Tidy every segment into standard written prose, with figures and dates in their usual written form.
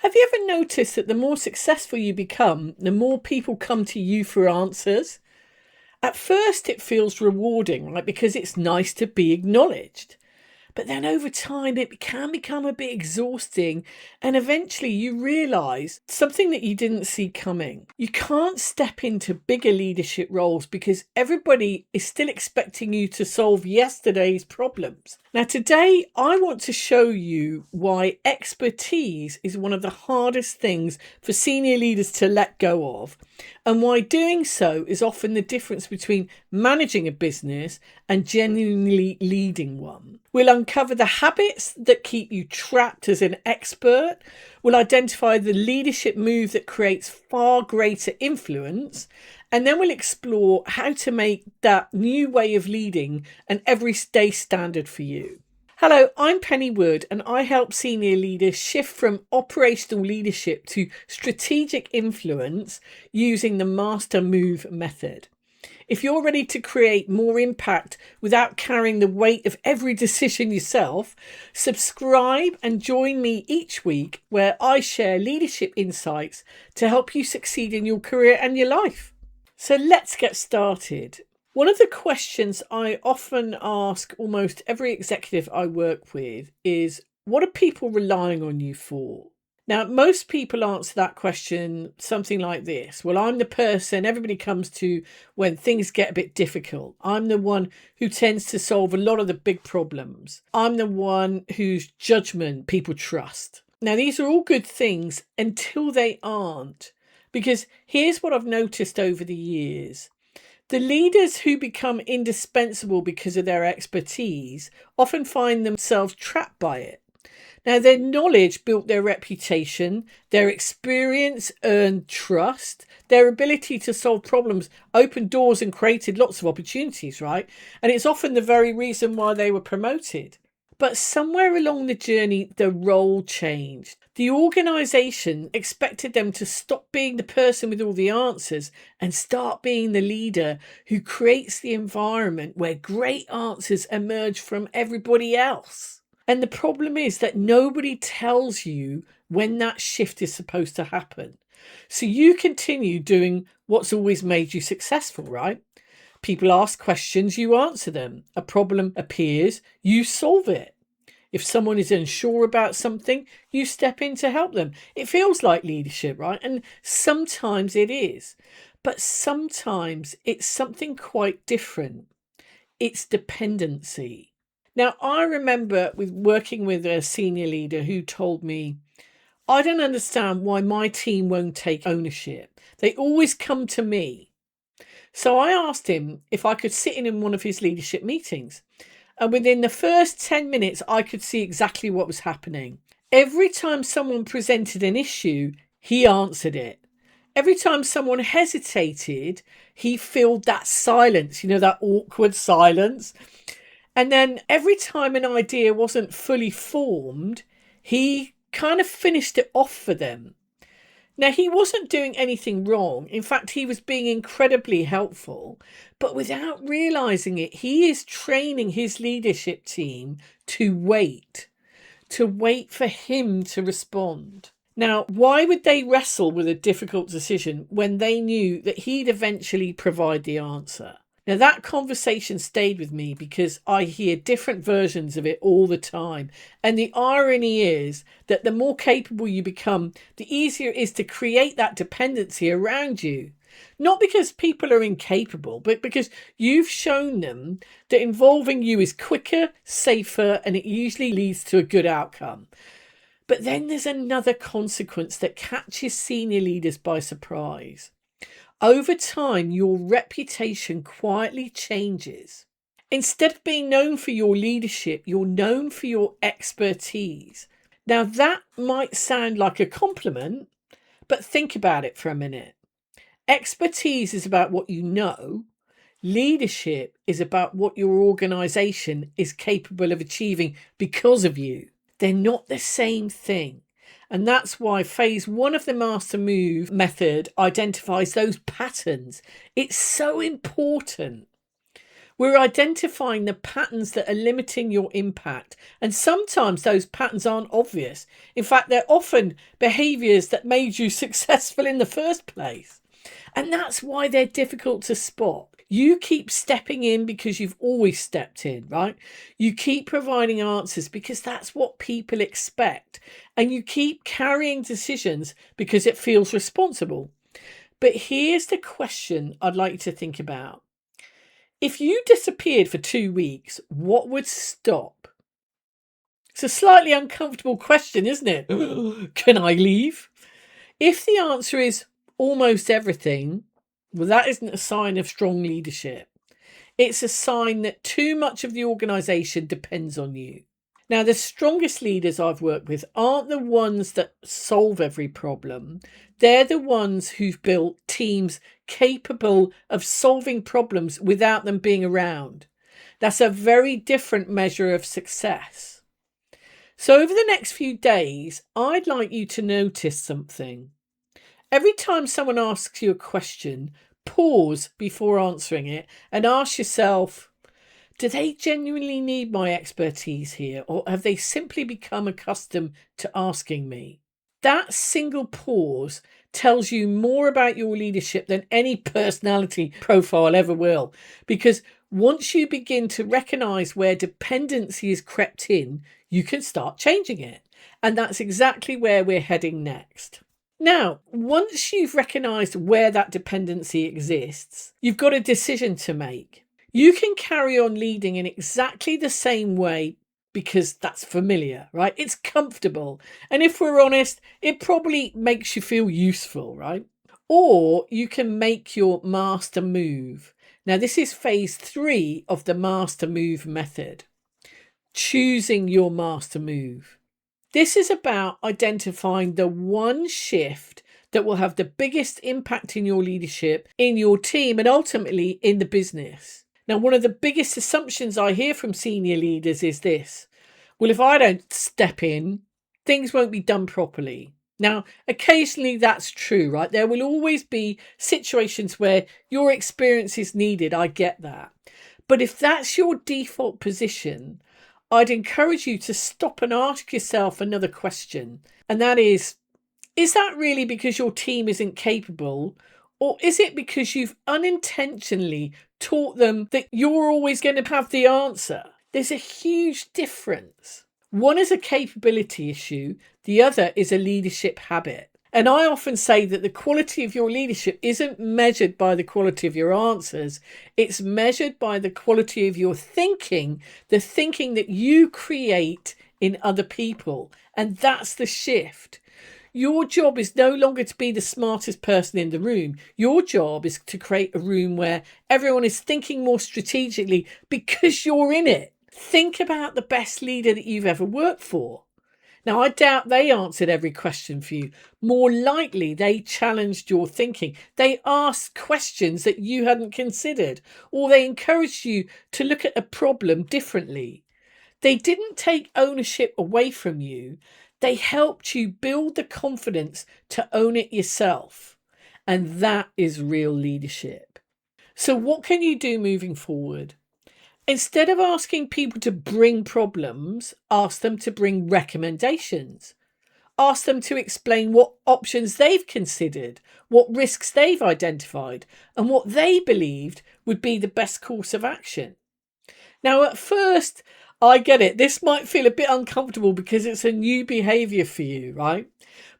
Have you ever noticed that the more successful you become, the more people come to you for answers? At first, it feels rewarding, right? Because it's nice to be acknowledged. But then over time, it can become a bit exhausting. And eventually, you realize something that you didn't see coming. You can't step into bigger leadership roles because everybody is still expecting you to solve yesterday's problems. Now, today, I want to show you why expertise is one of the hardest things for senior leaders to let go of, and why doing so is often the difference between managing a business and genuinely leading one. We'll uncover the habits that keep you trapped as an expert. We'll identify the leadership move that creates far greater influence. And then we'll explore how to make that new way of leading an everyday standard for you. Hello, I'm Penny Wood, and I help senior leaders shift from operational leadership to strategic influence using the Master Move method. If you're ready to create more impact without carrying the weight of every decision yourself, subscribe and join me each week where I share leadership insights to help you succeed in your career and your life. So let's get started. One of the questions I often ask almost every executive I work with is, what are people relying on you for? Now, most people answer that question something like this. Well, I'm the person everybody comes to when things get a bit difficult. I'm the one who tends to solve a lot of the big problems. I'm the one whose judgment people trust. Now, these are all good things until they aren't. Because here's what I've noticed over the years. The leaders who become indispensable because of their expertise often find themselves trapped by it. Now, their knowledge built their reputation, their experience earned trust, their ability to solve problems opened doors and created lots of opportunities, right? And it's often the very reason why they were promoted. But somewhere along the journey, the role changed. The organisation expected them to stop being the person with all the answers and start being the leader who creates the environment where great answers emerge from everybody else. And the problem is that nobody tells you when that shift is supposed to happen. So you continue doing what's always made you successful, right? People ask questions, you answer them. A problem appears, you solve it. If someone is unsure about something, you step in to help them. It feels like leadership, right? And sometimes it is. But sometimes it's something quite different. It's dependency. Now, I remember working with a senior leader who told me, I don't understand why my team won't take ownership. They always come to me. So I asked him if I could sit in one of his leadership meetings. And within the first 10 minutes, I could see exactly what was happening. Every time someone presented an issue, he answered it. Every time someone hesitated, he filled that silence, that awkward silence. And then every time an idea wasn't fully formed, he kind of finished it off for them. Now, he wasn't doing anything wrong. In fact, he was being incredibly helpful. But without realizing it, he is training his leadership team to wait for him to respond. Now, why would they wrestle with a difficult decision when they knew that he'd eventually provide the answer? Now, that conversation stayed with me because I hear different versions of it all the time. And the irony is that the more capable you become, the easier it is to create that dependency around you. Not because people are incapable, but because you've shown them that involving you is quicker, safer, and it usually leads to a good outcome. But then there's another consequence that catches senior leaders by surprise. Over time, your reputation quietly changes. Instead of being known for your leadership, you're known for your expertise. Now, that might sound like a compliment, but think about it for a minute. Expertise is about what you know. Leadership is about what your organisation is capable of achieving because of you. They're not the same thing. And that's why phase 1 of the Master Move method identifies those patterns. It's so important. We're identifying the patterns that are limiting your impact. And sometimes those patterns aren't obvious. In fact, they're often behaviors that made you successful in the first place. And that's why they're difficult to spot. You keep stepping in because you've always stepped in, right? You keep providing answers because that's what people expect. And you keep carrying decisions because it feels responsible. But here's the question I'd like you to think about. If you disappeared for 2 weeks, what would stop? It's a slightly uncomfortable question, isn't it? Can I leave? If the answer is almost everything, well, that isn't a sign of strong leadership. It's a sign that too much of the organisation depends on you. Now, the strongest leaders I've worked with aren't the ones that solve every problem. They're the ones who've built teams capable of solving problems without them being around. That's a very different measure of success. So over the next few days, I'd like you to notice something. Every time someone asks you a question, pause before answering it and ask yourself, do they genuinely need my expertise here, or have they simply become accustomed to asking me? That single pause tells you more about your leadership than any personality profile ever will. Because once you begin to recognize where dependency is crept in, you can start changing it. And that's exactly where we're heading next. Now, once you've recognized where that dependency exists, you've got a decision to make. You can carry on leading in exactly the same way because that's familiar, right? It's comfortable. And if we're honest, it probably makes you feel useful, right? Or you can make your master move. Now, this is phase 3 of the master move method. Choosing your master move. This is about identifying the one shift that will have the biggest impact in your leadership, in your team, and ultimately in the business. Now, one of the biggest assumptions I hear from senior leaders is this. Well, if I don't step in, things won't be done properly. Now, occasionally that's true, right? There will always be situations where your experience is needed. I get that. But if that's your default position, I'd encourage you to stop and ask yourself another question. And that is that really because your team isn't capable? Or is it because you've unintentionally taught them that you're always going to have the answer? There's a huge difference. One is a capability issue. The other is a leadership habit. And I often say that the quality of your leadership isn't measured by the quality of your answers. It's measured by the quality of your thinking, the thinking that you create in other people. And that's the shift. Your job is no longer to be the smartest person in the room. Your job is to create a room where everyone is thinking more strategically because you're in it. Think about the best leader that you've ever worked for. Now, I doubt they answered every question for you. More likely, they challenged your thinking. They asked questions that you hadn't considered, or they encouraged you to look at a problem differently. They didn't take ownership away from you. They helped you build the confidence to own it yourself. And that is real leadership. So what can you do moving forward? Instead of asking people to bring problems, ask them to bring recommendations. Ask them to explain what options they've considered, what risks they've identified, and what they believed would be the best course of action. Now, at first, I get it. This might feel a bit uncomfortable because it's a new behavior for you, right?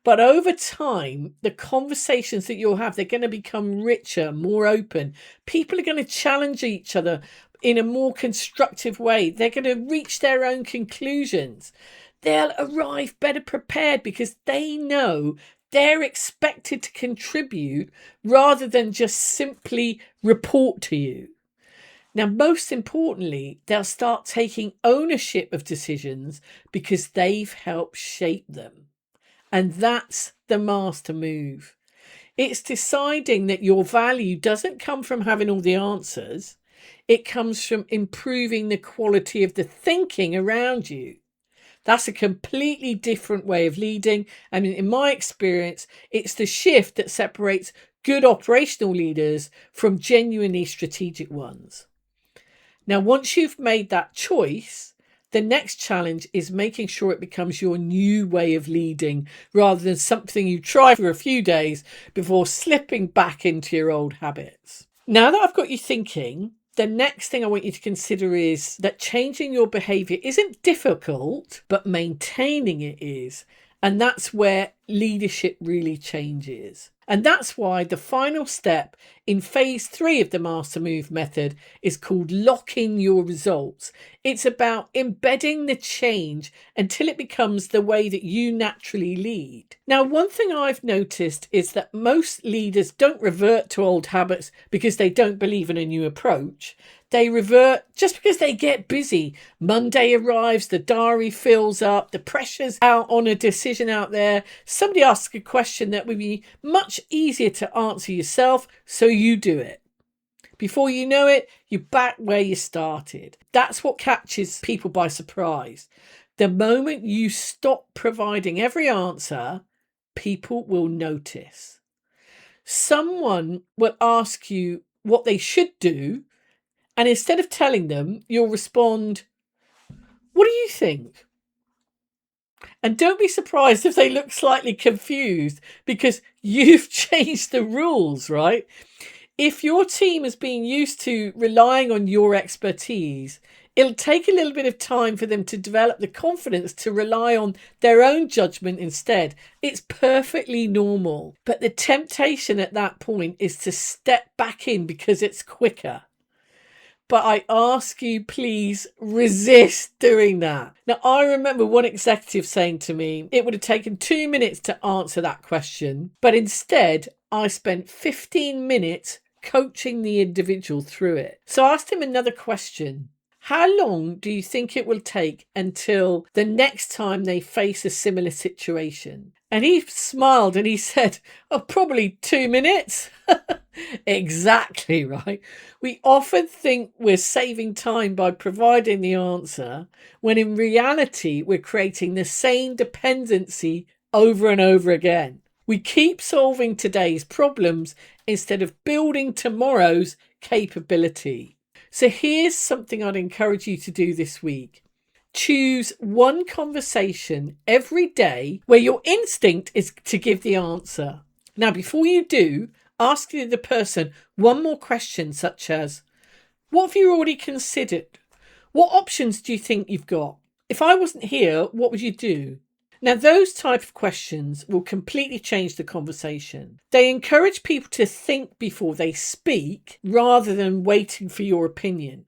But over time, the conversations that you'll have, they're going to become richer, more open. People are going to challenge each other in a more constructive way. They're going to reach their own conclusions. They'll arrive better prepared because they know they're expected to contribute rather than just simply report to you. Now, most importantly, they'll start taking ownership of decisions because they've helped shape them. And that's the master move. It's deciding that your value doesn't come from having all the answers. It comes from improving the quality of the thinking around you. That's a completely different way of leading. I mean, in my experience, it's the shift that separates good operational leaders from genuinely strategic ones. Now, once you've made that choice, the next challenge is making sure it becomes your new way of leading rather than something you try for a few days before slipping back into your old habits. Now that I've got you thinking, the next thing I want you to consider is that changing your behavior isn't difficult, but maintaining it is. And that's where leadership really changes. And that's why the final step in phase 3 of the Master Move method is called lock in your results. It's about embedding the change until it becomes the way that you naturally lead. Now, one thing I've noticed is that most leaders don't revert to old habits because they don't believe in a new approach. They revert just because they get busy. Monday arrives, the diary fills up, the pressure's out on a decision out there. Somebody asks a question that would be much easier to answer yourself, so you do it. Before you know it, you're back where you started. That's what catches people by surprise. The moment you stop providing every answer, people will notice. Someone will ask you what they should do, and instead of telling them, you'll respond, "What do you think?" And don't be surprised if they look slightly confused because you've changed the rules, right? If your team has been used to relying on your expertise, it'll take a little bit of time for them to develop the confidence to rely on their own judgment instead. It's perfectly normal. But the temptation at that point is to step back in because it's quicker. But I ask you, please resist doing that. Now, I remember one executive saying to me, it would have taken 2 minutes to answer that question, but instead I spent 15 minutes coaching the individual through it. So I asked him another question. How long do you think it will take until the next time they face a similar situation? And he smiled and he said, "Oh, probably 2 minutes." Exactly right. We often think we're saving time by providing the answer, when in reality, we're creating the same dependency over and over again. We keep solving today's problems instead of building tomorrow's capability. So here's something I'd encourage you to do this week. Choose one conversation every day where your instinct is to give the answer. Now, before you do, ask the person one more question, such as, what have you already considered? What options do you think you've got? If I wasn't here, what would you do? Now, those type of questions will completely change the conversation. They encourage people to think before they speak rather than waiting for your opinion.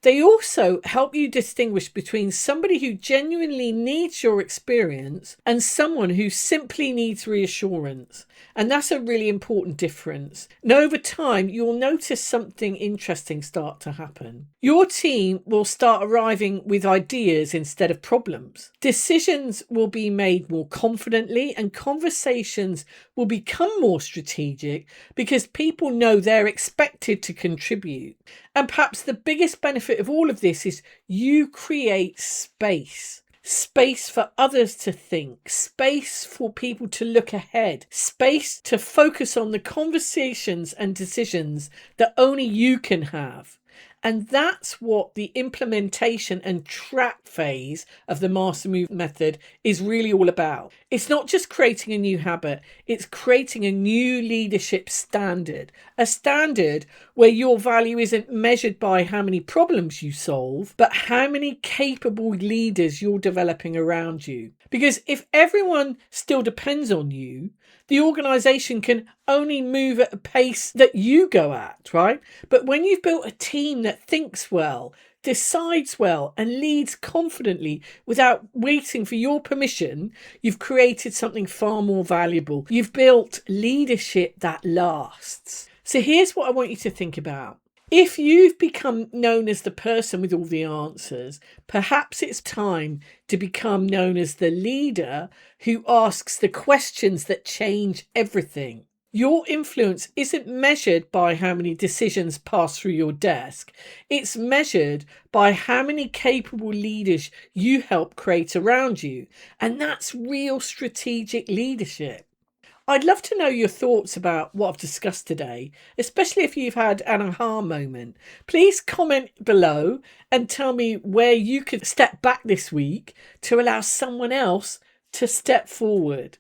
They also help you distinguish between somebody who genuinely needs your experience and someone who simply needs reassurance. And that's a really important difference. And over time, you'll notice something interesting start to happen. Your team will start arriving with ideas instead of problems. Decisions will be made more confidently and conversations will become more strategic because people know they're expected to contribute. And perhaps the biggest benefit of all of this is you create space. Space for others to think, space for people to look ahead, space to focus on the conversations and decisions that only you can have. And that's what the implementation and track phase of the Master Move method is really all about. It's not just creating a new habit, it's creating a new leadership standard. A standard where your value isn't measured by how many problems you solve, but how many capable leaders you're developing around you. Because if everyone still depends on you, the organisation can only move at a pace that you go at, right? But when you've built a team that thinks well, decides well, and leads confidently without waiting for your permission, you've created something far more valuable. You've built leadership that lasts. So here's what I want you to think about. If you've become known as the person with all the answers, perhaps it's time to become known as the leader who asks the questions that change everything. Your influence isn't measured by how many decisions pass through your desk. It's measured by how many capable leaders you help create around you. And that's real strategic leadership. I'd love to know your thoughts about what I've discussed today, especially if you've had an aha moment. Please comment below and tell me where you could step back this week to allow someone else to step forward.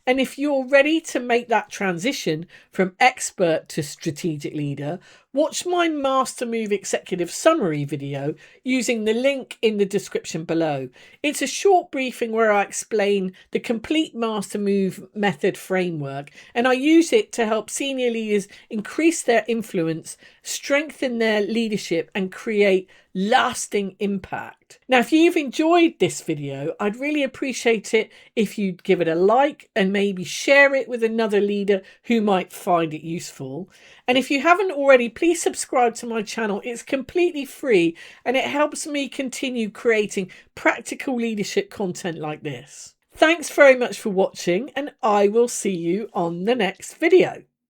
And if you're ready to make that transition from expert to strategic leader, watch my Master Move Executive Summary video using the link in the description below. It's a short briefing where I explain the complete Master Move method framework, and I use it to help senior leaders increase their influence, strengthen their leadership, and create lasting impact. Now, if you've enjoyed this video, I'd really appreciate it if you'd give it a like and maybe share it with another leader who might find it useful. And if you haven't already, please subscribe to my channel. It's completely free and it helps me continue creating practical leadership content like this. Thanks very much for watching, and I will see you on the next video.